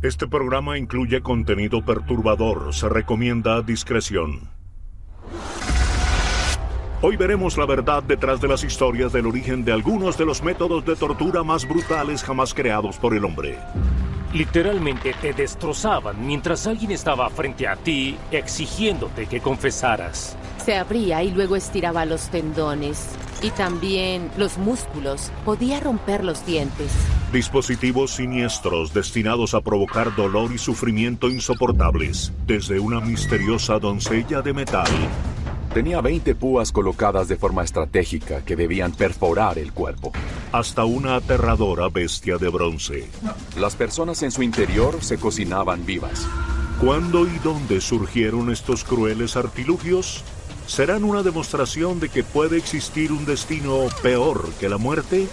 Este programa incluye contenido perturbador. Se recomienda discreción. Hoy veremos la verdad detrás de las historias del origen de algunos de los métodos de tortura más brutales jamás creados por el hombre. Literalmente te destrozaban mientras alguien estaba frente a ti exigiéndote que confesaras. Se abría y luego estiraba los tendones y también los músculos. Podía romper los dientes. Dispositivos siniestros destinados a provocar dolor y sufrimiento insoportables. Desde una misteriosa doncella de metal. Tenía 20 púas colocadas de forma estratégica que debían perforar el cuerpo. Hasta una aterradora bestia de bronce. Las personas en su interior se cocinaban vivas. ¿Cuándo y dónde surgieron estos crueles artilugios? ¿Serán una demostración de que puede existir un destino peor que la muerte?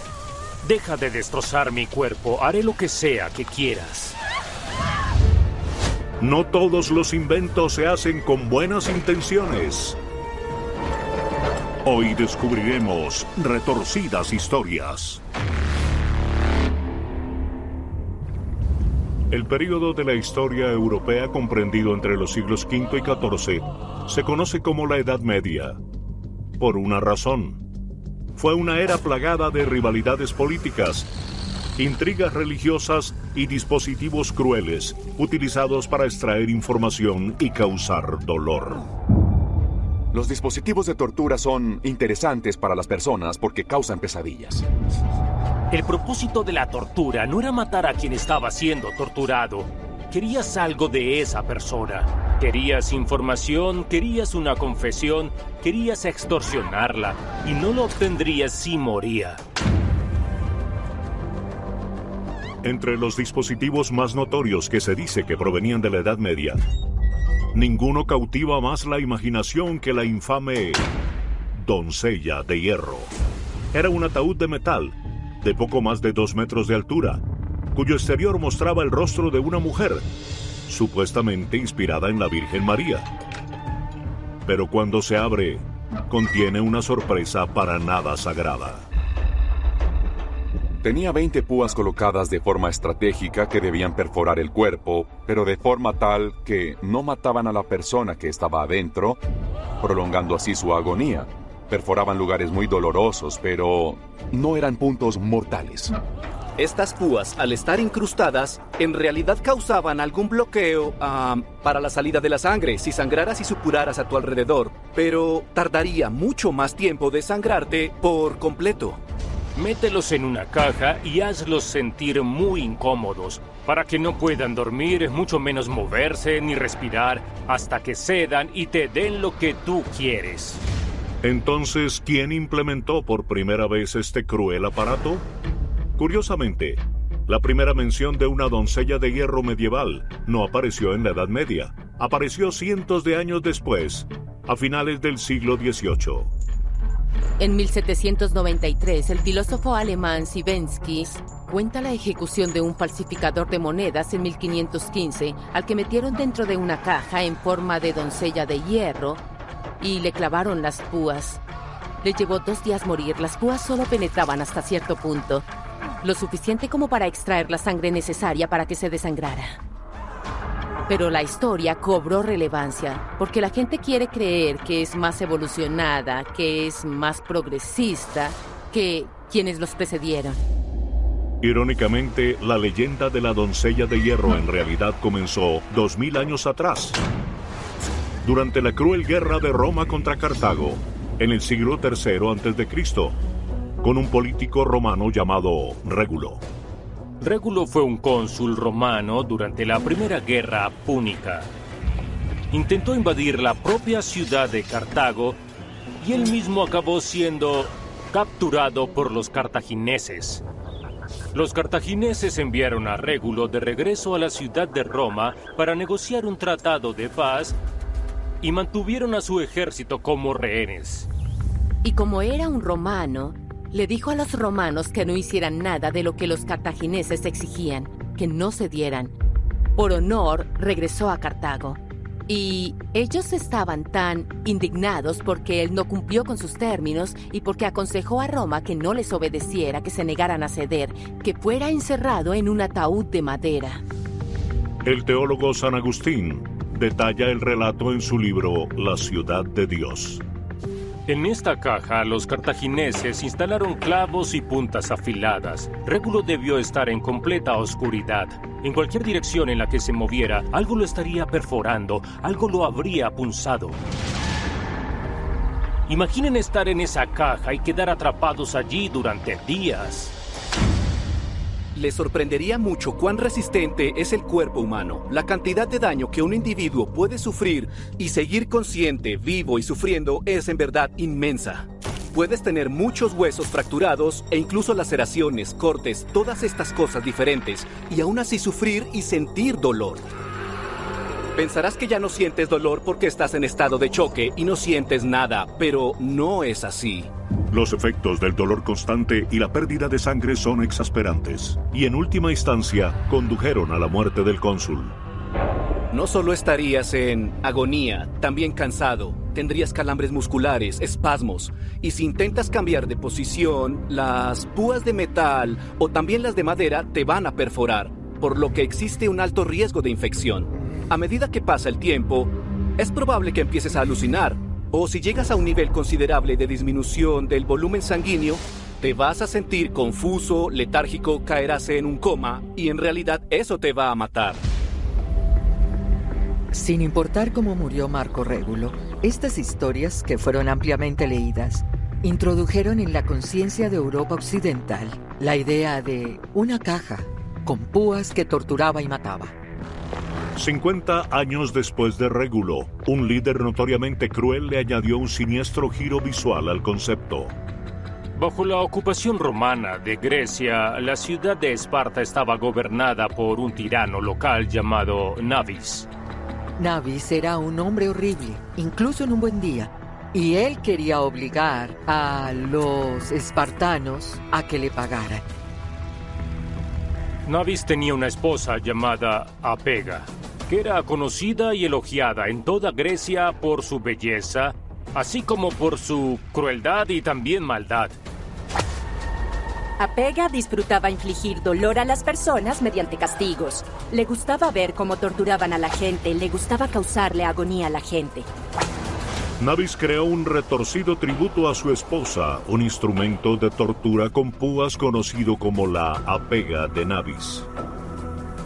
Deja de destrozar mi cuerpo. Haré lo que sea que quieras. No todos los inventos se hacen con buenas intenciones. Hoy descubriremos retorcidas historias. El período de la historia europea comprendido entre los siglos V y XIV se conoce como la Edad Media. Por una razón. Fue una era plagada de rivalidades políticas, intrigas religiosas y dispositivos crueles utilizados para extraer información y causar dolor. Los dispositivos de tortura son interesantes para las personas porque causan pesadillas. El propósito de la tortura no era matar a quien estaba siendo torturado. Querías algo de esa persona. Querías información, querías una confesión, querías extorsionarla y no lo obtendrías si moría. Entre los dispositivos más notorios que se dice que provenían de la Edad Media, ninguno cautiva más la imaginación que la infame doncella de hierro. Era un ataúd de metal, de poco más de 2 metros de altura, cuyo exterior mostraba el rostro de una mujer, supuestamente inspirada en la Virgen María. Pero cuando se abre, contiene una sorpresa para nada sagrada. Tenía 20 púas colocadas de forma estratégica que debían perforar el cuerpo, pero de forma tal que no mataban a la persona que estaba adentro, prolongando así su agonía. Perforaban lugares muy dolorosos, pero no eran puntos mortales. Estas púas, al estar incrustadas, en realidad causaban algún bloqueo para la salida de la sangre si sangraras y supuraras a tu alrededor, pero tardaría mucho más tiempo desangrarte por completo. Mételos en una caja y hazlos sentir muy incómodos, para que no puedan dormir, mucho menos moverse ni respirar, hasta que cedan y te den lo que tú quieres. Entonces, ¿quién implementó por primera vez este cruel aparato? Curiosamente, la primera mención de una doncella de hierro medieval no apareció en la Edad Media. Apareció cientos de años después, a finales del siglo XVIII. En 1793, el filósofo alemán Sibensky cuenta la ejecución de un falsificador de monedas en 1515, al que metieron dentro de una caja en forma de doncella de hierro y le clavaron las púas. Le llevó 2 días morir. Las púas solo penetraban hasta cierto punto, lo suficiente como para extraer la sangre necesaria para que se desangrara. Pero la historia cobró relevancia, porque la gente quiere creer que es más evolucionada, que es más progresista que quienes los precedieron. Irónicamente, la leyenda de la doncella de hierro en realidad comenzó 2000 años atrás, durante la cruel guerra de Roma contra Cartago, en el siglo III a.C., con un político romano llamado Régulo. Régulo fue un cónsul romano durante la Primera Guerra Púnica. Intentó invadir la propia ciudad de Cartago y él mismo acabó siendo capturado por los cartagineses. Los cartagineses enviaron a Régulo de regreso a la ciudad de Roma para negociar un tratado de paz y mantuvieron a su ejército como rehenes. Y como era un romano, le dijo a los romanos que no hicieran nada de lo que los cartagineses exigían, que no cedieran. Por honor, regresó a Cartago. Y ellos estaban tan indignados porque él no cumplió con sus términos y porque aconsejó a Roma que no les obedeciera, que se negaran a ceder, que fuera encerrado en un ataúd de madera. El teólogo San Agustín detalla el relato en su libro La ciudad de Dios. En esta caja, los cartagineses instalaron clavos y puntas afiladas. Régulo debió estar en completa oscuridad. En cualquier dirección en la que se moviera, algo lo estaría perforando, algo lo habría punzado. Imaginen estar en esa caja y quedar atrapados allí durante días. Les sorprendería mucho cuán resistente es el cuerpo humano. La cantidad de daño que un individuo puede sufrir y seguir consciente, vivo y sufriendo es en verdad inmensa. Puedes tener muchos huesos fracturados e incluso laceraciones, cortes, todas estas cosas diferentes, y aún así sufrir y sentir dolor. Pensarás que ya no sientes dolor porque estás en estado de choque y no sientes nada, pero no es así. Los efectos del dolor constante y la pérdida de sangre son exasperantes, y en última instancia condujeron a la muerte del cónsul. No solo estarías en agonía, también cansado, tendrías calambres musculares, espasmos, y si intentas cambiar de posición, las púas de metal o también las de madera te van a perforar, por lo que existe un alto riesgo de infección. A medida que pasa el tiempo, es probable que empieces a alucinar, o si llegas a un nivel considerable de disminución del volumen sanguíneo, te vas a sentir confuso, letárgico, caerás en un coma, y en realidad eso te va a matar. Sin importar cómo murió Marco Régulo, estas historias, que fueron ampliamente leídas, introdujeron en la conciencia de Europa occidental la idea de una caja con púas que torturaba y mataba. 50 años después de Régulo, un líder notoriamente cruel le añadió un siniestro giro visual al concepto. Bajo la ocupación romana de Grecia, la ciudad de Esparta estaba gobernada por un tirano local llamado Nabis. Nabis era un hombre horrible, incluso en un buen día, y él quería obligar a los espartanos a que le pagaran. Nabis tenía una esposa llamada Apega, que era conocida y elogiada en toda Grecia por su belleza, así como por su crueldad y también maldad. Apega disfrutaba infligir dolor a las personas mediante castigos. Le gustaba ver cómo torturaban a la gente, le gustaba causarle agonía a la gente. Nabis creó un retorcido tributo a su esposa, un instrumento de tortura con púas conocido como la Apega de Nabis.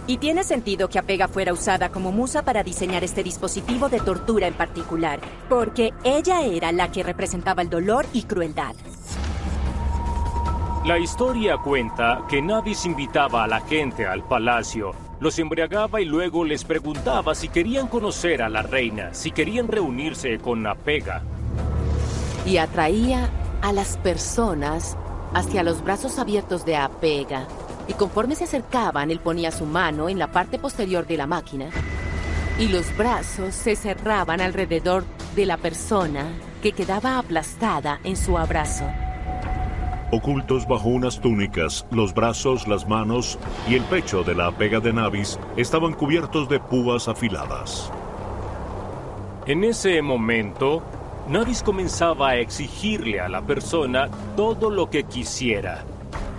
Y tiene sentido que Apega fuera usada como musa para diseñar este dispositivo de tortura en particular, porque ella era la que representaba el dolor y crueldad. La historia cuenta que Nabis invitaba a la gente al palacio, los embriagaba y luego les preguntaba si querían conocer a la reina, si querían reunirse con Apega. Y atraía a las personas hacia los brazos abiertos de Apega. Y conforme se acercaban, él ponía su mano en la parte posterior de la máquina y los brazos se cerraban alrededor de la persona que quedaba aplastada en su abrazo. Ocultos bajo unas túnicas, los brazos, las manos y el pecho de la Apega de Nabis estaban cubiertos de púas afiladas. En ese momento, Nabis comenzaba a exigirle a la persona todo lo que quisiera.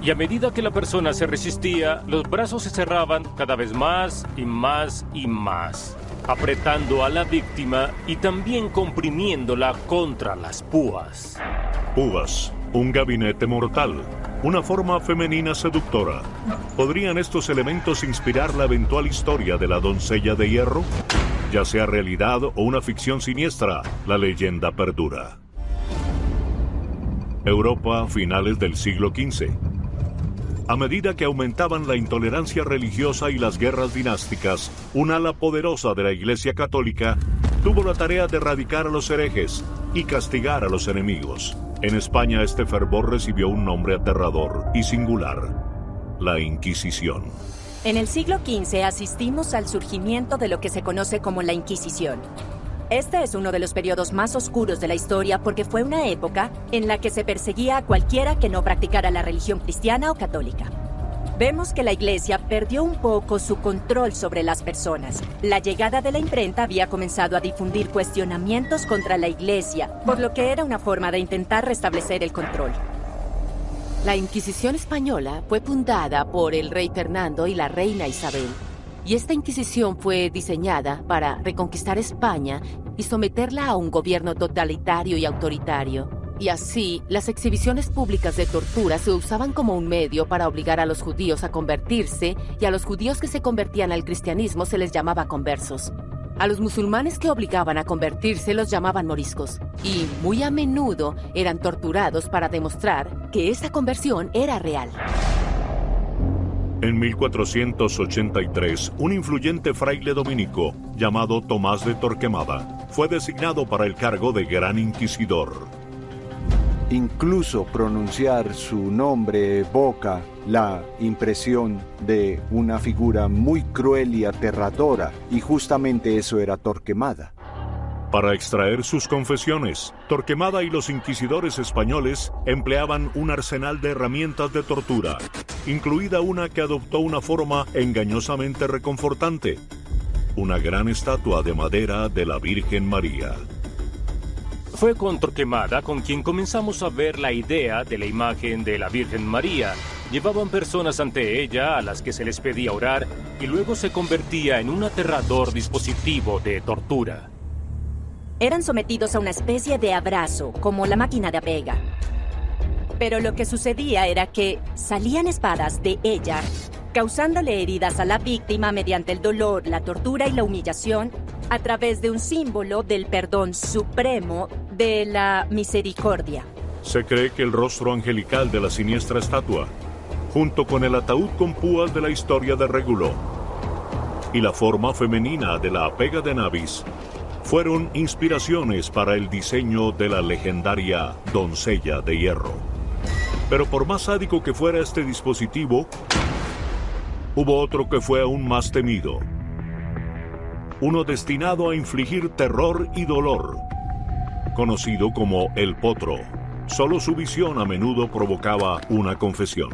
Y a medida que la persona se resistía, los brazos se cerraban cada vez más y más y más, apretando a la víctima y también comprimiéndola contra las púas. Púas, un gabinete mortal, una forma femenina seductora. ¿Podrían estos elementos inspirar la eventual historia de la doncella de hierro? Ya sea realidad o una ficción siniestra, la leyenda perdura. Europa, finales del siglo XV. A medida que aumentaban la intolerancia religiosa y las guerras dinásticas, un ala poderosa de la Iglesia Católica tuvo la tarea de erradicar a los herejes y castigar a los enemigos. En España este fervor recibió un nombre aterrador y singular: la Inquisición. En el siglo XV asistimos al surgimiento de lo que se conoce como la Inquisición. Este es uno de los periodos más oscuros de la historia porque fue una época en la que se perseguía a cualquiera que no practicara la religión cristiana o católica. Vemos que la Iglesia perdió un poco su control sobre las personas. La llegada de la imprenta había comenzado a difundir cuestionamientos contra la Iglesia, por lo que era una forma de intentar restablecer el control. La Inquisición española fue fundada por el rey Fernando y la reina Isabel. Y esta Inquisición fue diseñada para reconquistar España y someterla a un gobierno totalitario y autoritario. Y así, las exhibiciones públicas de tortura se usaban como un medio para obligar a los judíos a convertirse, y a los judíos que se convertían al cristianismo se les llamaba conversos. A los musulmanes que obligaban a convertirse los llamaban moriscos, y muy a menudo eran torturados para demostrar que esa conversión era real. En 1483, un influyente fraile dominico llamado Tomás de Torquemada fue designado para el cargo de Gran Inquisidor. Incluso pronunciar su nombre evoca la impresión de una figura muy cruel y aterradora, y justamente eso era Torquemada. Para extraer sus confesiones, Torquemada y los inquisidores españoles empleaban un arsenal de herramientas de tortura, incluida una que adoptó una forma engañosamente reconfortante: una gran estatua de madera de la Virgen María. Fue con Torquemada con quien comenzamos a ver la idea de la imagen de la Virgen María. Llevaban personas ante ella a las que se les pedía orar, y luego se convertía en un aterrador dispositivo de tortura. Eran sometidos a una especie de abrazo, como la máquina de apega. Pero lo que sucedía era que salían espadas de ella, causándole heridas a la víctima mediante el dolor, la tortura y la humillación, a través de un símbolo del perdón supremo de la misericordia. Se cree que el rostro angelical de la siniestra estatua, junto con el ataúd con púas de la historia de Régulo, y la forma femenina de la apega de Nabis, fueron inspiraciones para el diseño de la legendaria doncella de hierro. Pero por más sádico que fuera este dispositivo, hubo otro que fue aún más temido. Uno destinado a infligir terror y dolor, conocido como el potro. Solo su visión a menudo provocaba una confesión.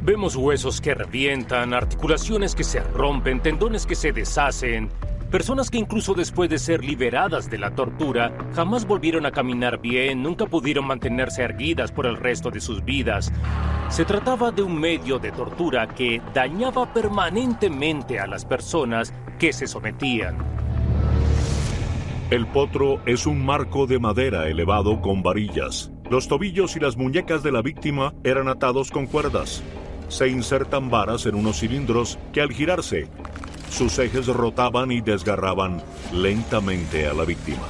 Vemos huesos que revientan, articulaciones que se rompen, tendones que se deshacen. Personas que incluso después de ser liberadas de la tortura, jamás volvieron a caminar bien, nunca pudieron mantenerse erguidas por el resto de sus vidas. Se trataba de un medio de tortura que dañaba permanentemente a las personas que se sometían. El potro es un marco de madera elevado con varillas. Los tobillos y las muñecas de la víctima eran atados con cuerdas. Se insertan varas en unos cilindros que, al girarse, sus ejes rotaban y desgarraban lentamente a la víctima.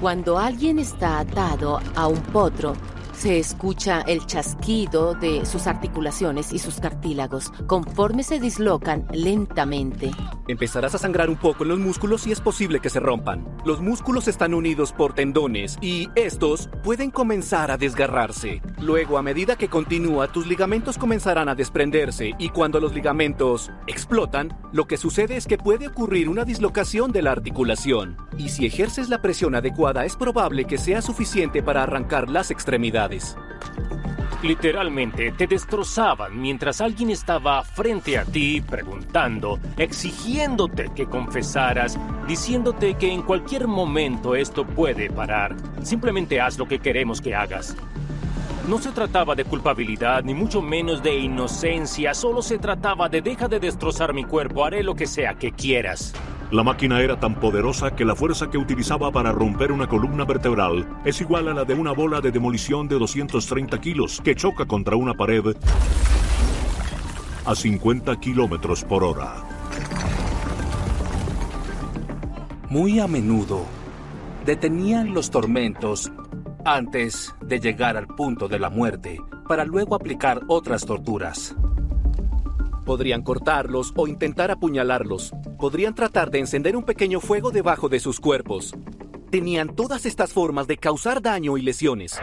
Cuando alguien está atado a un potro, se escucha el chasquido de sus articulaciones y sus cartílagos conforme se dislocan lentamente. Empezarás a sangrar un poco en los músculos y es posible que se rompan. Los músculos están unidos por tendones y estos pueden comenzar a desgarrarse. Luego, a medida que continúa, tus ligamentos comenzarán a desprenderse, y cuando los ligamentos explotan, lo que sucede es que puede ocurrir una dislocación de la articulación. Y si ejerces la presión adecuada, es probable que sea suficiente para arrancar las extremidades. Literalmente te destrozaban mientras alguien estaba frente a ti preguntando, exigiéndote que confesaras, diciéndote que en cualquier momento esto puede parar. Simplemente haz lo que queremos que hagas. No se trataba de culpabilidad, ni mucho menos de inocencia. Solo se trataba de deja de destrozar mi cuerpo, haré lo que sea que quieras. La máquina era tan poderosa que la fuerza que utilizaba para romper una columna vertebral es igual a la de una bola de demolición de 230 kilos que choca contra una pared a 50 kilómetros por hora. Muy a menudo detenían los tormentos antes de llegar al punto de la muerte, para luego aplicar otras torturas. Podrían cortarlos o intentar apuñalarlos. Podrían tratar de encender un pequeño fuego debajo de sus cuerpos. Tenían todas estas formas de causar daño y lesiones.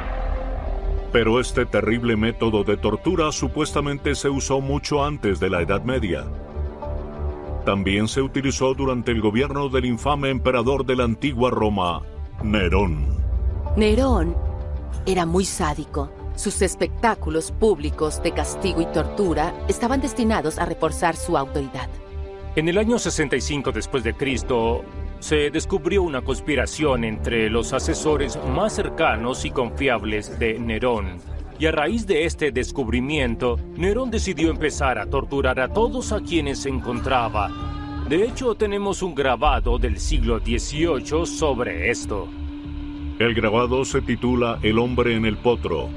Pero este terrible método de tortura supuestamente se usó mucho antes de la Edad Media. También se utilizó durante el gobierno del infame emperador de la antigua Roma, Nerón. Nerón era muy sádico. Sus espectáculos públicos de castigo y tortura estaban destinados a reforzar su autoridad. En el año 65 después de Cristo, se descubrió una conspiración entre los asesores más cercanos y confiables de Nerón. Y a raíz de este descubrimiento, Nerón decidió empezar a torturar a todos a quienes encontraba. De hecho, tenemos un grabado del siglo XVIII sobre esto. El grabado se titula El hombre en el potro.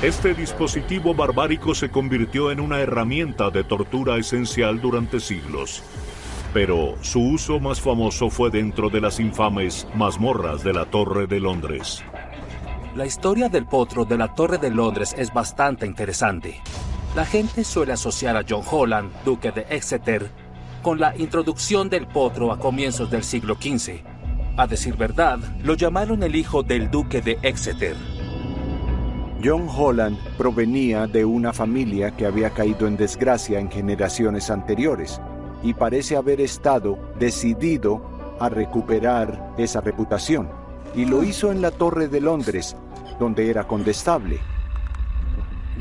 Este dispositivo barbárico se convirtió en una herramienta de tortura esencial durante siglos. Pero su uso más famoso fue dentro de las infames mazmorras de la Torre de Londres. La historia del potro de la Torre de Londres es bastante interesante. La gente suele asociar a John Holland, duque de Exeter, con la introducción del potro a comienzos del siglo XV. A decir verdad, lo llamaron el hijo del duque de Exeter. John Holland provenía de una familia que había caído en desgracia en generaciones anteriores y parece haber estado decidido a recuperar esa reputación. Y lo hizo en la Torre de Londres, donde era condestable.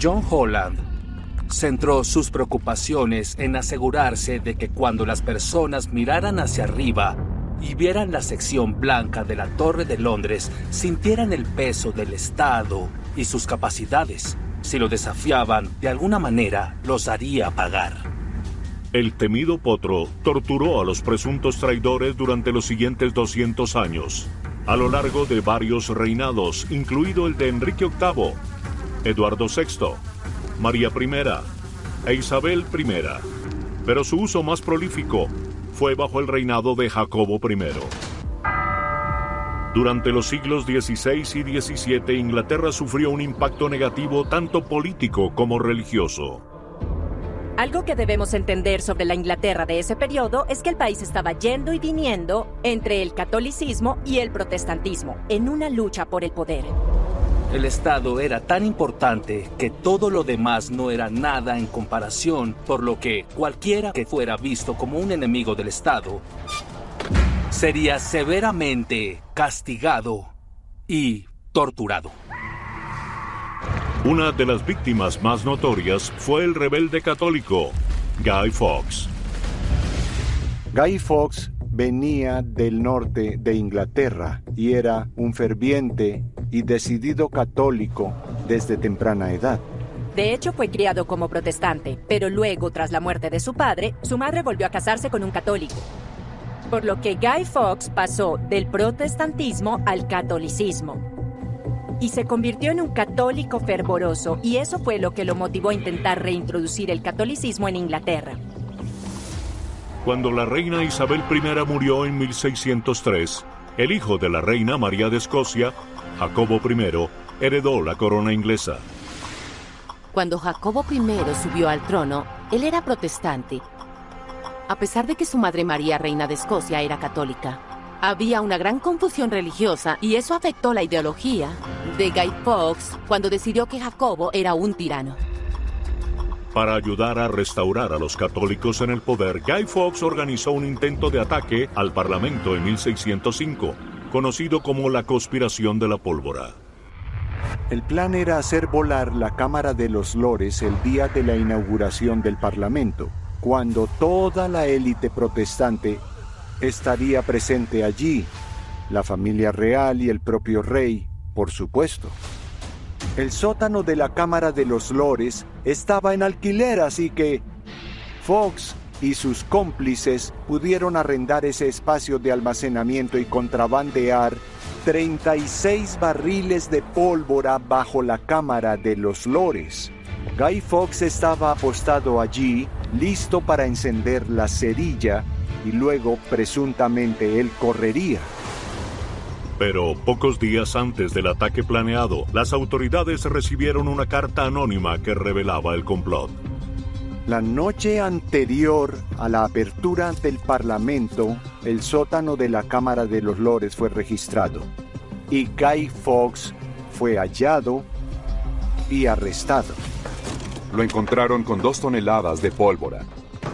John Holland centró sus preocupaciones en asegurarse de que cuando las personas miraran hacia arriba y vieran la sección blanca de la Torre de Londres, sintieran el peso del Estado y sus capacidades. Si lo desafiaban, de alguna manera, los haría pagar. El temido potro torturó a los presuntos traidores durante los siguientes 200 años, a lo largo de varios reinados, incluido el de Enrique VIII, Eduardo VI, María I e Isabel I. Pero su uso más prolífico fue bajo el reinado de Jacobo I. Durante los siglos XVI y XVII, Inglaterra sufrió un impacto negativo tanto político como religioso. Algo que debemos entender sobre la Inglaterra de ese periodo es que el país estaba yendo y viniendo entre el catolicismo y el protestantismo, en una lucha por el poder. El Estado era tan importante que todo lo demás no era nada en comparación, por lo que cualquiera que fuera visto como un enemigo del Estado sería severamente castigado y torturado. Una de las víctimas más notorias fue el rebelde católico, Guy Fawkes. Guy Fawkes venía del norte de Inglaterra y era un ferviente y decidido católico desde temprana edad. De hecho, fue criado como protestante, pero luego, tras la muerte de su padre, su madre volvió a casarse con un católico. Por lo que Guy Fawkes pasó del protestantismo al catolicismo. Y se convirtió en un católico fervoroso, y eso fue lo que lo motivó a intentar reintroducir el catolicismo en Inglaterra. Cuando la reina Isabel I murió en 1603, el hijo de la reina María de Escocia, Jacobo I, heredó la corona inglesa. Cuando Jacobo I subió al trono, él era protestante, a pesar de que su madre María, reina de Escocia, era católica. Había una gran confusión religiosa y eso afectó la ideología de Guy Fawkes cuando decidió que Jacobo era un tirano. Para ayudar a restaurar a los católicos en el poder, Guy Fawkes organizó un intento de ataque al Parlamento en 1605, conocido como la Conspiración de la Pólvora. El plan era hacer volar la Cámara de los Lores el día de la inauguración del Parlamento, cuando toda la élite protestante estaría presente allí, la familia real y el propio rey, por supuesto. El sótano de la Cámara de los Lores estaba en alquiler, así que Fawkes y sus cómplices pudieron arrendar ese espacio de almacenamiento y contrabandear 36 barriles de pólvora bajo la Cámara de los Lores. Guy Fawkes estaba apostado allí, listo para encender la cerilla, y luego, presuntamente, él correría. Pero pocos días antes del ataque planeado, las autoridades recibieron una carta anónima que revelaba el complot. La noche anterior a la apertura del Parlamento, el sótano de la Cámara de los Lores fue registrado, y Guy Fawkes fue hallado y arrestado. Lo encontraron con 2 toneladas de pólvora.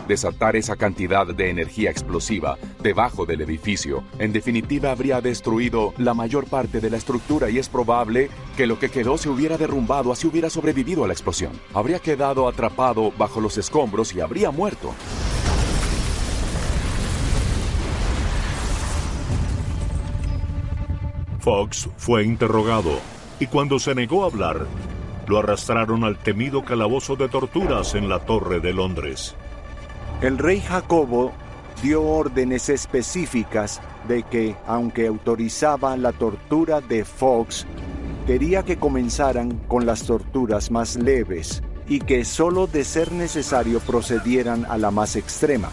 Desatar esa cantidad de energía explosiva debajo del edificio, en definitiva, habría destruido la mayor parte de la estructura y es probable que lo que quedó se hubiera derrumbado, así hubiera sobrevivido a la explosión. Habría quedado atrapado bajo los escombros y habría muerto. Fawkes fue interrogado y cuando se negó a hablar, Lo arrastraron al temido calabozo de torturas en la Torre de Londres. El rey Jacobo dio órdenes específicas de que, aunque autorizaba la tortura de Fox, quería que comenzaran con las torturas más leves y que solo de ser necesario procedieran a la más extrema,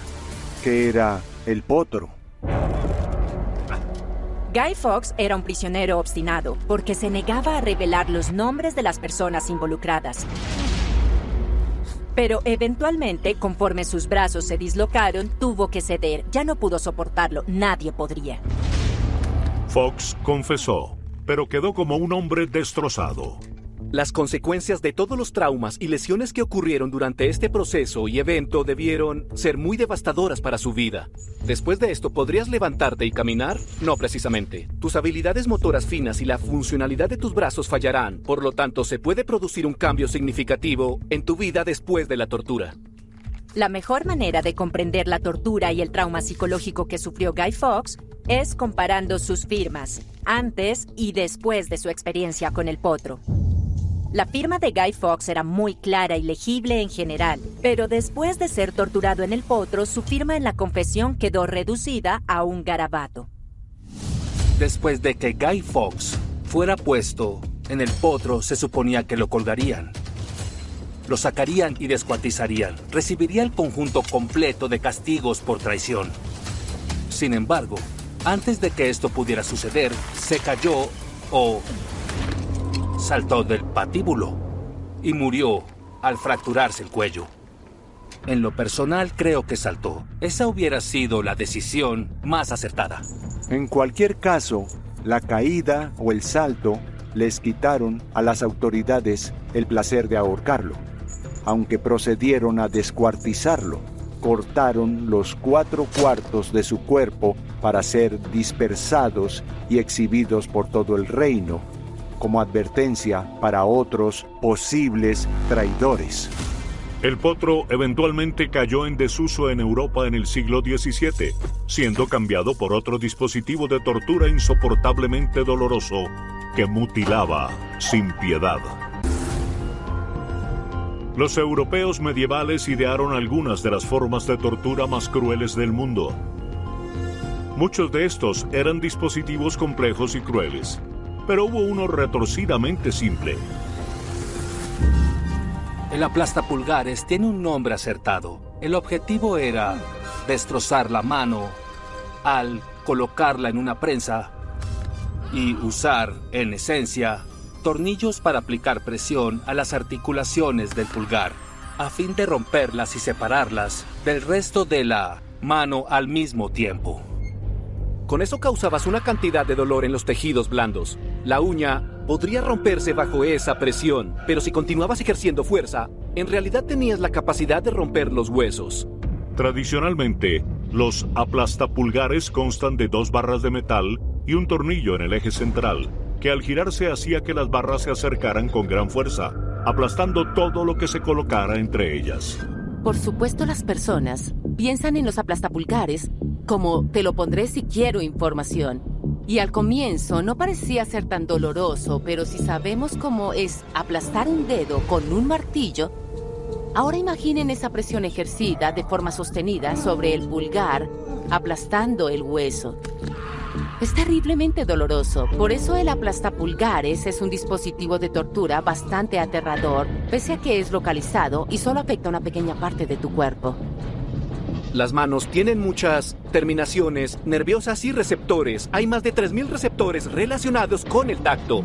que era el potro. Guy Fawkes era un prisionero obstinado porque se negaba a revelar los nombres de las personas involucradas. Pero eventualmente, conforme sus brazos se dislocaron, tuvo que ceder. Ya no pudo soportarlo. Nadie podría. Fox confesó, pero quedó como un hombre destrozado. Las consecuencias de todos los traumas y lesiones que ocurrieron durante este proceso y evento debieron ser muy devastadoras para su vida. Después de esto, ¿podrías levantarte y caminar? No precisamente. Tus habilidades motoras finas y la funcionalidad de tus brazos fallarán. Por lo tanto, se puede producir un cambio significativo en tu vida después de la tortura. La mejor manera de comprender la tortura y el trauma psicológico que sufrió Guy Fawkes es comparando sus firmas, antes y después de su experiencia con el potro. La firma de Guy Fawkes era muy clara y legible en general, pero después de ser torturado en el potro, su firma en la confesión quedó reducida a un garabato. Después de que Guy Fawkes fuera puesto en el potro, se suponía que lo colgarían. Lo sacarían y descuartizarían. Recibiría el conjunto completo de castigos por traición. Sin embargo, antes de que esto pudiera suceder, se cayó o saltó del patíbulo y murió al fracturarse el cuello. En lo personal, creo que saltó. Esa hubiera sido la decisión más acertada. En cualquier caso, la caída o el salto les quitaron a las autoridades el placer de ahorcarlo, aunque procedieron a descuartizarlo. Cortaron los 4/4 de su cuerpo para ser dispersados y exhibidos por todo el reino, como advertencia para otros posibles traidores. El potro eventualmente cayó en desuso en Europa en el siglo XVII, siendo cambiado por otro dispositivo de tortura insoportablemente doloroso que mutilaba sin piedad. Los europeos medievales idearon algunas de las formas de tortura más crueles del mundo. Muchos de estos eran dispositivos complejos y crueles, pero hubo uno retorcidamente simple. El aplastapulgares tiene un nombre acertado. El objetivo era destrozar la mano al colocarla en una prensa y usar, en esencia, tornillos para aplicar presión a las articulaciones del pulgar, a fin de romperlas y separarlas del resto de la mano al mismo tiempo. Con eso causabas una cantidad de dolor en los tejidos blandos. La uña podría romperse bajo esa presión, pero si continuabas ejerciendo fuerza, en realidad tenías la capacidad de romper los huesos. Tradicionalmente, los aplastapulgares constan de 2 barras de metal y un tornillo en el eje central, que al girarse hacía que las barras se acercaran con gran fuerza, aplastando todo lo que se colocara entre ellas. Por supuesto, las personas piensan en los aplastapulgares como te lo pondré si quiero información. Y al comienzo no parecía ser tan doloroso, pero si sabemos cómo es aplastar un dedo con un martillo, ahora imaginen esa presión ejercida de forma sostenida sobre el pulgar, aplastando el hueso. Es terriblemente doloroso, por eso el aplastapulgares es un dispositivo de tortura bastante aterrador, pese a que es localizado y solo afecta una pequeña parte de tu cuerpo. Las manos tienen muchas terminaciones nerviosas y receptores. Hay más de 3000 receptores relacionados con el tacto.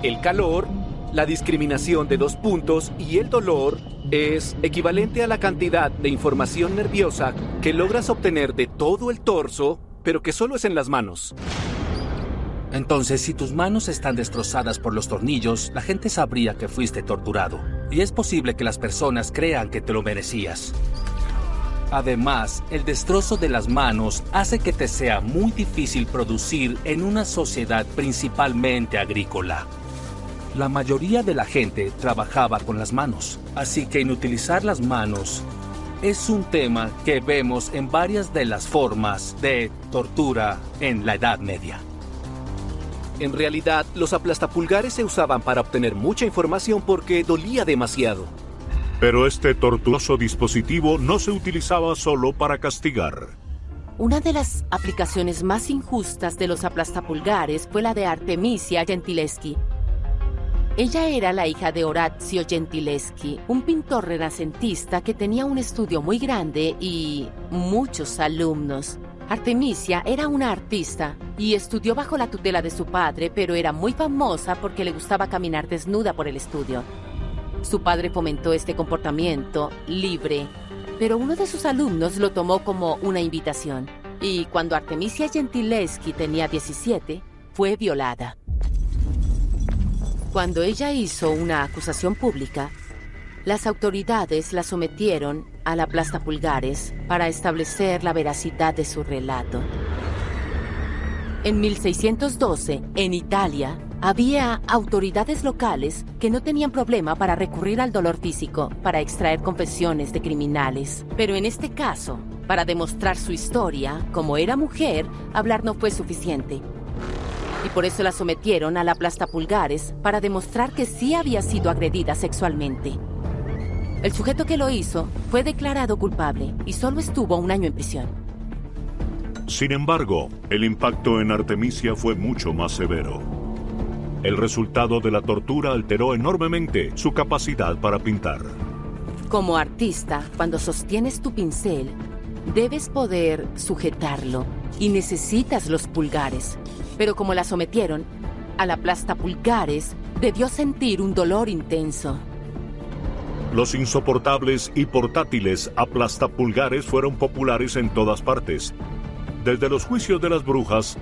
El calor, la discriminación de 2 puntos y el dolor es equivalente a la cantidad de información nerviosa que logras obtener de todo el torso, pero que solo es en las manos. Entonces, si tus manos están destrozadas por los tornillos, la gente sabría que fuiste torturado. Y es posible que las personas crean que te lo merecías. Además, el destrozo de las manos hace que te sea muy difícil producir en una sociedad principalmente agrícola. La mayoría de la gente trabajaba con las manos, así que inutilizar las manos es un tema que vemos en varias de las formas de tortura en la Edad Media. En realidad, los aplastapulgares se usaban para obtener mucha información porque dolía demasiado. Pero este tortuoso dispositivo no se utilizaba solo para castigar. Una de las aplicaciones más injustas de los aplastapulgares fue la de Artemisia Gentileschi. Ella era la hija de Orazio Gentileschi, un pintor renacentista que tenía un estudio muy grande y muchos alumnos. Artemisia era una artista y estudió bajo la tutela de su padre, pero era muy famosa porque le gustaba caminar desnuda por el estudio. Su padre fomentó este comportamiento libre, pero uno de sus alumnos lo tomó como una invitación. Y cuando Artemisia Gentileschi tenía 17, fue violada. Cuando ella hizo una acusación pública, las autoridades la sometieron al aplastapulgares para establecer la veracidad de su relato. En 1612, en Italia, había autoridades locales que no tenían problema para recurrir al dolor físico para extraer confesiones de criminales. Pero en este caso, para demostrar su historia, como era mujer, hablar no fue suficiente. Y por eso la sometieron al aplastapulgares para demostrar que sí había sido agredida sexualmente. El sujeto que lo hizo fue declarado culpable y solo estuvo 1 año en prisión. Sin embargo, el impacto en Artemisia fue mucho más severo. El resultado de la tortura alteró enormemente su capacidad para pintar. Como artista, cuando sostienes tu pincel, debes poder sujetarlo y necesitas los pulgares. Pero como la sometieron al aplastapulgares, debió sentir un dolor intenso. Los insoportables y portátiles aplastapulgares fueron populares en todas partes, desde los juicios de las brujas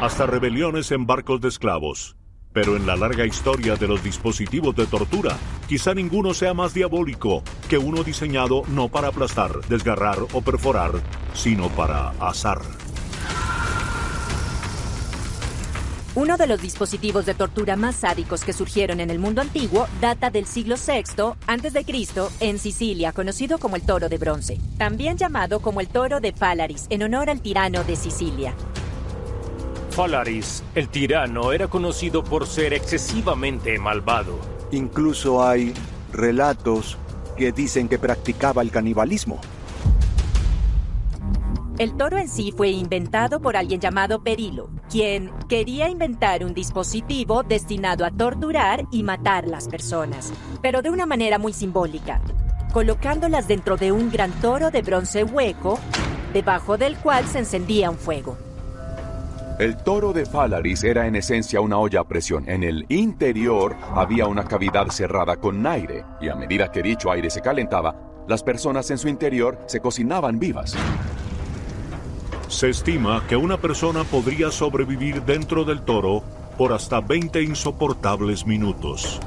hasta rebeliones en barcos de esclavos. Pero en la larga historia de los dispositivos de tortura, quizá ninguno sea más diabólico que uno diseñado no para aplastar, desgarrar o perforar, sino para asar. Uno de los dispositivos de tortura más sádicos que surgieron en el mundo antiguo data del siglo VI a.C. en Sicilia, conocido como el toro de bronce, también llamado como el toro de Falaris, en honor al tirano de Sicilia. Falaris, el tirano, era conocido por ser excesivamente malvado. Incluso hay relatos que dicen que practicaba el canibalismo. El toro en sí fue inventado por alguien llamado Perilo, quien quería inventar un dispositivo destinado a torturar y matar las personas, pero de una manera muy simbólica, colocándolas dentro de un gran toro de bronce hueco, debajo del cual se encendía un fuego. El toro de Falaris era en esencia una olla a presión. En el interior había una cavidad cerrada con aire, y a medida que dicho aire se calentaba, las personas en su interior se cocinaban vivas. Se estima que una persona podría sobrevivir dentro del toro por hasta 20 insoportables minutos.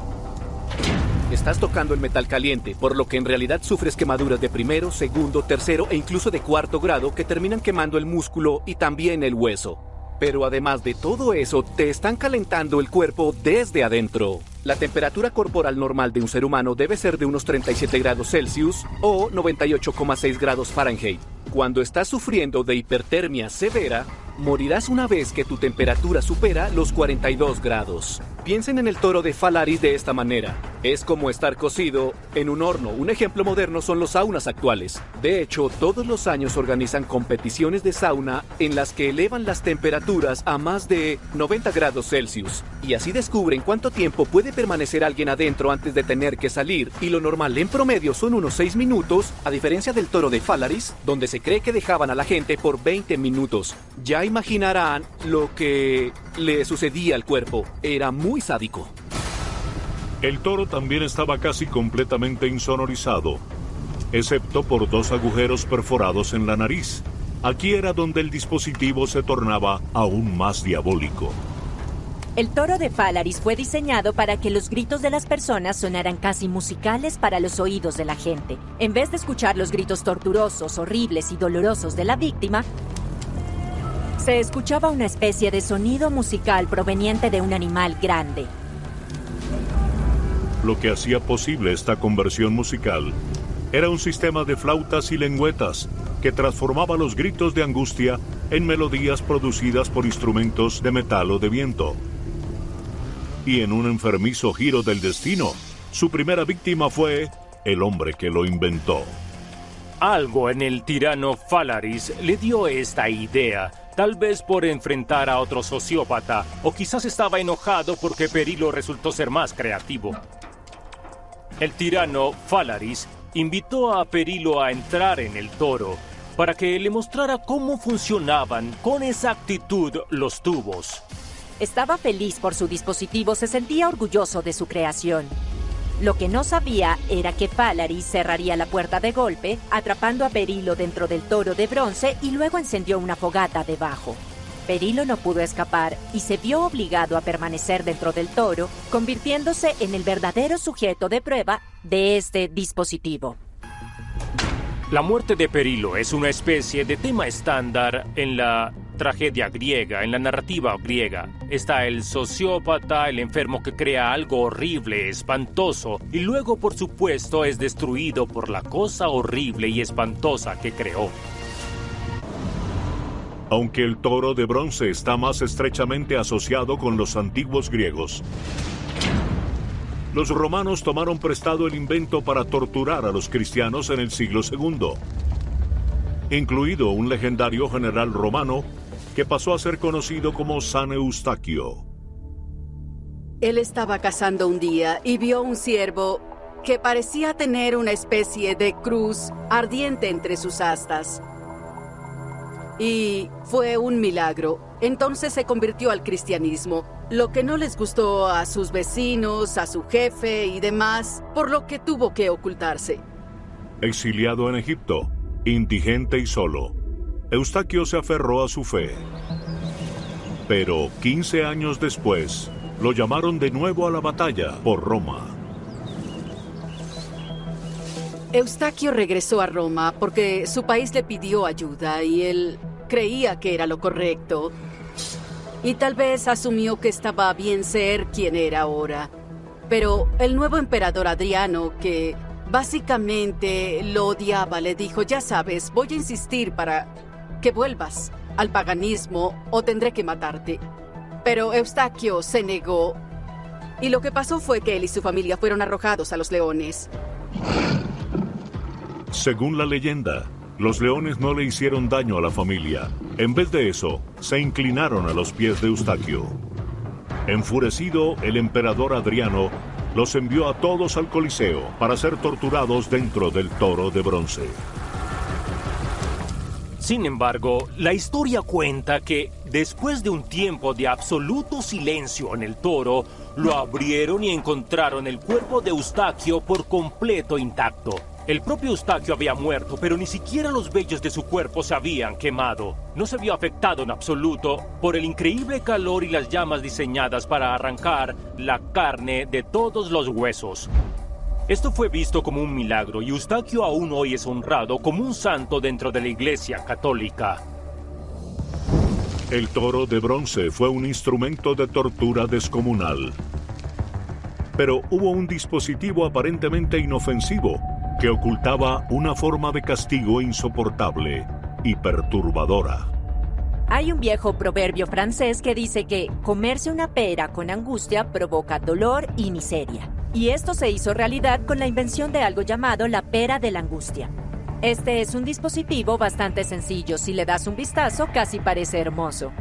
Estás tocando el metal caliente, por lo que en realidad sufres quemaduras de primero, segundo, tercero e incluso de 4º grado que terminan quemando el músculo y también el hueso. Pero además de todo eso, te están calentando el cuerpo desde adentro. La temperatura corporal normal de un ser humano debe ser de unos 37 grados Celsius o 98,6 grados Fahrenheit. Cuando estás sufriendo de hipertermia severa, morirás una vez que tu temperatura supera los 42 grados. Piensen en el toro de Falaris de esta manera. Es como estar cocido en un horno. Un ejemplo moderno son los saunas actuales. De hecho, todos los años organizan competiciones de sauna en las que elevan las temperaturas a más de 90 grados Celsius. Y así descubren cuánto tiempo puede permanecer alguien adentro antes de tener que salir. Y lo normal en promedio son unos 6 minutos, a diferencia del toro de Falaris, donde se cree que dejaban a la gente por 20 minutos. Ya imaginarán lo que le sucedía al cuerpo. Era muy sádico. El toro también estaba casi completamente insonorizado, excepto por 2 agujeros perforados en la nariz. Aquí era donde el dispositivo se tornaba aún más diabólico. El toro de Falaris fue diseñado para que los gritos de las personas sonaran casi musicales para los oídos de la gente. En vez de escuchar los gritos torturosos, horribles y dolorosos de la víctima, se escuchaba una especie de sonido musical proveniente de un animal grande. Lo que hacía posible esta conversión musical era un sistema de flautas y lengüetas que transformaba los gritos de angustia en melodías producidas por instrumentos de metal o de viento. Y en un enfermizo giro del destino, su primera víctima fue el hombre que lo inventó. Algo en el tirano Falaris le dio esta idea, tal vez por enfrentar a otro sociópata, o quizás estaba enojado porque Perilo resultó ser más creativo. El tirano Falaris invitó a Perilo a entrar en el toro para que le mostrara cómo funcionaban con exactitud los tubos. Estaba feliz por su dispositivo, se sentía orgulloso de su creación. Lo que no sabía era que Falaris cerraría la puerta de golpe, atrapando a Perilo dentro del toro de bronce y luego encendió una fogata debajo. Perilo no pudo escapar y se vio obligado a permanecer dentro del toro, convirtiéndose en el verdadero sujeto de prueba de este dispositivo. La muerte de Perilo es una especie de tema estándar en la tragedia griega, en la narrativa griega. Está el sociópata, el enfermo que crea algo horrible, espantoso, y luego, por supuesto, es destruido por la cosa horrible y espantosa que creó. Aunque el toro de bronce está más estrechamente asociado con los antiguos griegos, los romanos tomaron prestado el invento para torturar a los cristianos en el siglo II, incluido un legendario general romano que pasó a ser conocido como San Eustaquio. Él estaba cazando un día y vio un ciervo que parecía tener una especie de cruz ardiente entre sus astas. Y fue un milagro. Entonces se convirtió al cristianismo, lo que no les gustó a sus vecinos, a su jefe y demás, por lo que tuvo que ocultarse. Exiliado en Egipto, indigente y solo, Eustaquio se aferró a su fe. Pero 15 años después, lo llamaron de nuevo a la batalla por Roma. Eustaquio regresó a Roma porque su país le pidió ayuda y él creía que era lo correcto. Y tal vez asumió que estaba bien ser quien era ahora. Pero el nuevo emperador Adriano, que básicamente lo odiaba, le dijo: ya sabes, voy a insistir para que vuelvas al paganismo o tendré que matarte. Pero Eustaquio se negó. Y lo que pasó fue que él y su familia fueron arrojados a los leones. Según la leyenda, los leones no le hicieron daño a la familia. En vez de eso, se inclinaron a los pies de Eustaquio. Enfurecido, el emperador Adriano los envió a todos al Coliseo para ser torturados dentro del toro de bronce. Sin embargo, la historia cuenta que, después de un tiempo de absoluto silencio en el toro, lo abrieron y encontraron el cuerpo de Eustaquio por completo intacto. El propio Eustaquio había muerto, pero ni siquiera los vellos de su cuerpo se habían quemado. No se vio afectado en absoluto por el increíble calor y las llamas diseñadas para arrancar la carne de todos los huesos. Esto fue visto como un milagro y Eustaquio aún hoy es honrado como un santo dentro de la Iglesia Católica. El toro de bronce fue un instrumento de tortura descomunal. Pero hubo un dispositivo aparentemente inofensivo que ocultaba una forma de castigo insoportable y perturbadora. Hay un viejo proverbio francés que dice que comerse una pera con angustia provoca dolor y miseria. Y esto se hizo realidad con la invención de algo llamado la pera de la angustia. Este es un dispositivo bastante sencillo. Si le das un vistazo, casi parece hermoso.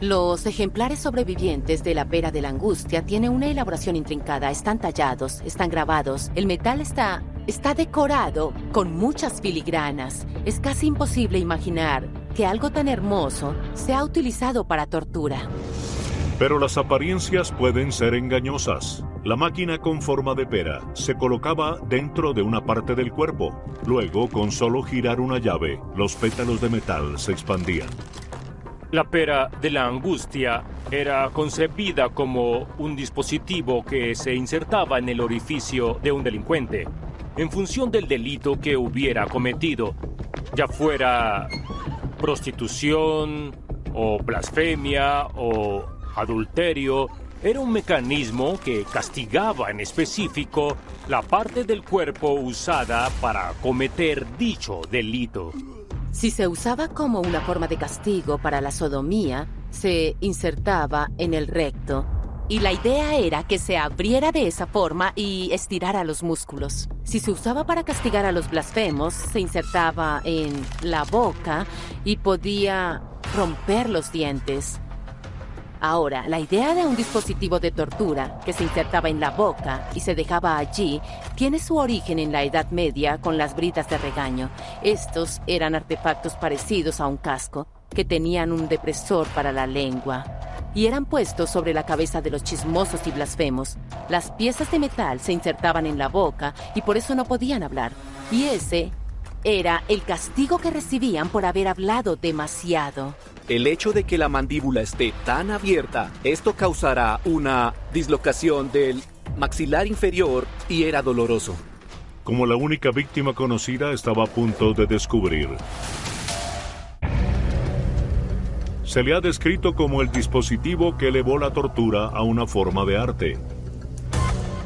Los ejemplares sobrevivientes de la pera de la angustia tienen una elaboración intrincada. Están tallados, están grabados. El metal está decorado con muchas filigranas. Es casi imposible imaginar que algo tan hermoso sea utilizado para tortura. Pero las apariencias pueden ser engañosas. La máquina con forma de pera se colocaba dentro de una parte del cuerpo. Luego, con solo girar una llave, los pétalos de metal se expandían. La pera de la angustia era concebida como un dispositivo que se insertaba en el orificio de un delincuente, en función del delito que hubiera cometido, ya fuera prostitución, o blasfemia, o adulterio. Era un mecanismo que castigaba en específico la parte del cuerpo usada para cometer dicho delito. Si se usaba como una forma de castigo para la sodomía, se insertaba en el recto. Y la idea era que se abriera de esa forma y estirara los músculos. Si se usaba para castigar a los blasfemos, se insertaba en la boca y podía romper los dientes. Ahora, la idea de un dispositivo de tortura que se insertaba en la boca y se dejaba allí tiene su origen en la Edad Media con las bridas de regaño. Estos eran artefactos parecidos a un casco que tenían un depresor para la lengua y eran puestos sobre la cabeza de los chismosos y blasfemos. Las piezas de metal se insertaban en la boca y por eso no podían hablar. Y ese era el castigo que recibían por haber hablado demasiado. El hecho de que la mandíbula esté tan abierta, esto causará una dislocación del maxilar inferior y era doloroso. Como la única víctima conocida estaba a punto de descubrir. Se le ha descrito como el dispositivo que elevó la tortura a una forma de arte.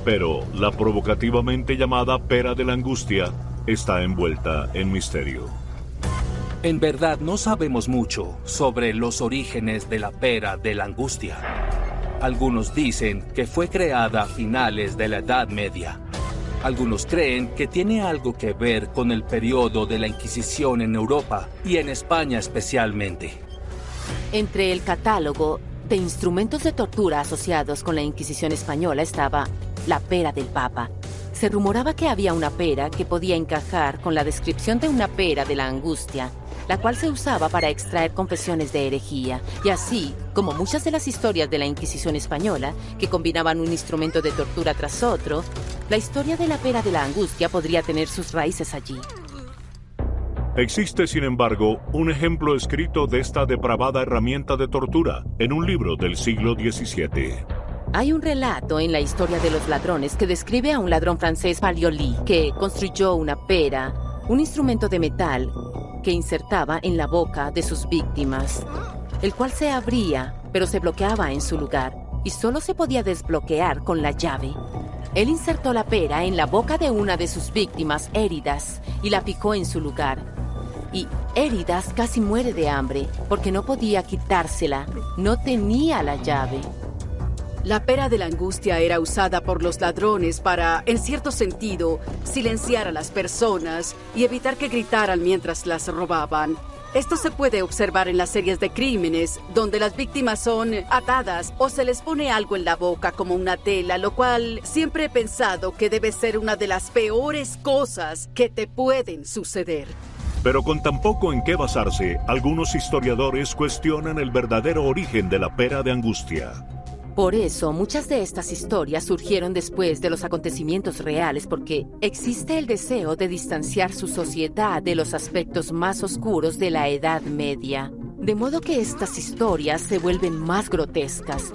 Pero la provocativamente llamada pera de la angustia está envuelta en misterio. En verdad no sabemos mucho sobre los orígenes de la pera de la angustia. Algunos dicen que fue creada a finales de la Edad Media. Algunos creen que tiene algo que ver con el periodo de la Inquisición en Europa y en España especialmente. Entre el catálogo de instrumentos de tortura asociados con la Inquisición española estaba la pera del Papa. Se rumoraba que había una pera que podía encajar con la descripción de una pera de la angustia, la cual se usaba para extraer confesiones de herejía. Y así, como muchas de las historias de la Inquisición española, que combinaban un instrumento de tortura tras otro, la historia de la pera de la angustia podría tener sus raíces allí. Existe, sin embargo, un ejemplo escrito de esta depravada herramienta de tortura en un libro del siglo XVII. Hay un relato en la historia de los ladrones que describe a un ladrón francés, Palioli, que construyó una pera, un instrumento de metal que insertaba en la boca de sus víctimas, el cual se abría, pero se bloqueaba en su lugar, y solo se podía desbloquear con la llave. Él insertó la pera en la boca de una de sus víctimas, Éridas, y la fijó en su lugar. Y Éridas casi muere de hambre, porque no podía quitársela, no tenía la llave. La pera de la angustia era usada por los ladrones para, en cierto sentido, silenciar a las personas y evitar que gritaran mientras las robaban. Esto se puede observar en las series de crímenes, donde las víctimas son atadas o se les pone algo en la boca como una tela, lo cual siempre he pensado que debe ser una de las peores cosas que te pueden suceder. Pero con tan poco en qué basarse, algunos historiadores cuestionan el verdadero origen de la pera de angustia. Por eso, muchas de estas historias surgieron después de los acontecimientos reales, porque existe el deseo de distanciar su sociedad de los aspectos más oscuros de la Edad Media. De modo que estas historias se vuelven más grotescas.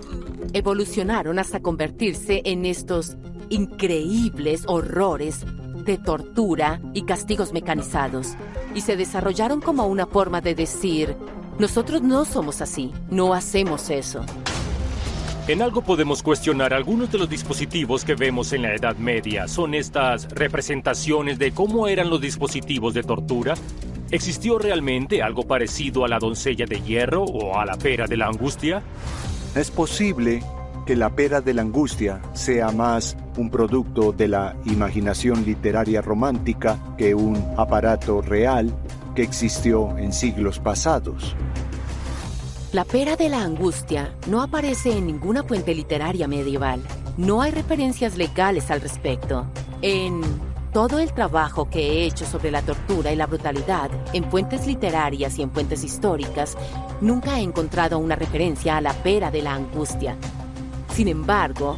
Evolucionaron hasta convertirse en estos increíbles horrores de tortura y castigos mecanizados. Y se desarrollaron como una forma de decir, nosotros no somos así, no hacemos eso. En algo podemos cuestionar algunos de los dispositivos que vemos en la Edad Media. ¿Son estas representaciones de cómo eran los dispositivos de tortura? ¿Existió realmente algo parecido a la doncella de hierro o a la pera de la angustia? Es posible que la pera de la angustia sea más un producto de la imaginación literaria romántica que un aparato real que existió en siglos pasados. La pera de la angustia no aparece en ninguna fuente literaria medieval. No hay referencias legales al respecto. En todo el trabajo que he hecho sobre la tortura y la brutalidad, en fuentes literarias y en fuentes históricas, nunca he encontrado una referencia a la pera de la angustia. Sin embargo,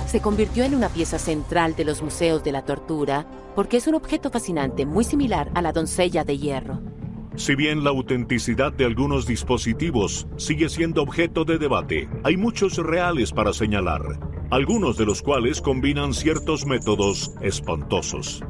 se convirtió en una pieza central de los museos de la tortura porque es un objeto fascinante muy similar a la doncella de hierro. Si bien la autenticidad de algunos dispositivos sigue siendo objeto de debate, hay muchos reales para señalar, algunos de los cuales combinan ciertos métodos espantosos.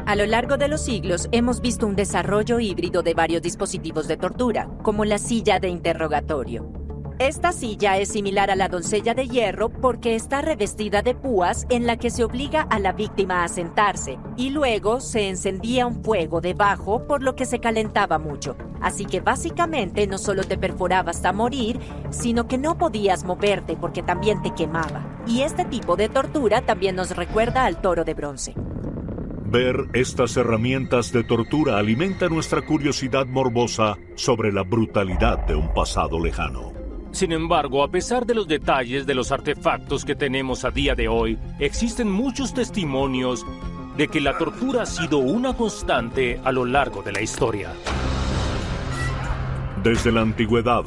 A lo largo de los siglos hemos visto un desarrollo híbrido de varios dispositivos de tortura, como la silla de interrogatorio. Esta silla es similar a la doncella de hierro porque está revestida de púas en la que se obliga a la víctima a sentarse y luego se encendía un fuego debajo por lo que se calentaba mucho. Así que básicamente no solo te perforaba hasta morir, sino que no podías moverte porque también te quemaba. Y este tipo de tortura también nos recuerda al toro de bronce. Ver estas herramientas de tortura alimenta nuestra curiosidad morbosa sobre la brutalidad de un pasado lejano. Sin embargo, a pesar de los detalles de los artefactos que tenemos a día de hoy, existen muchos testimonios de que la tortura ha sido una constante a lo largo de la historia. Desde la antigüedad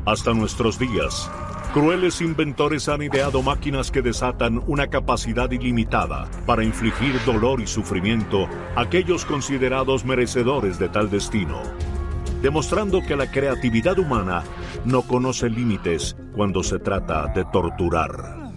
hasta nuestros días, crueles inventores han ideado máquinas que desatan una capacidad ilimitada para infligir dolor y sufrimiento a aquellos considerados merecedores de tal destino, demostrando que la creatividad humana no conoce límites cuando se trata de torturar.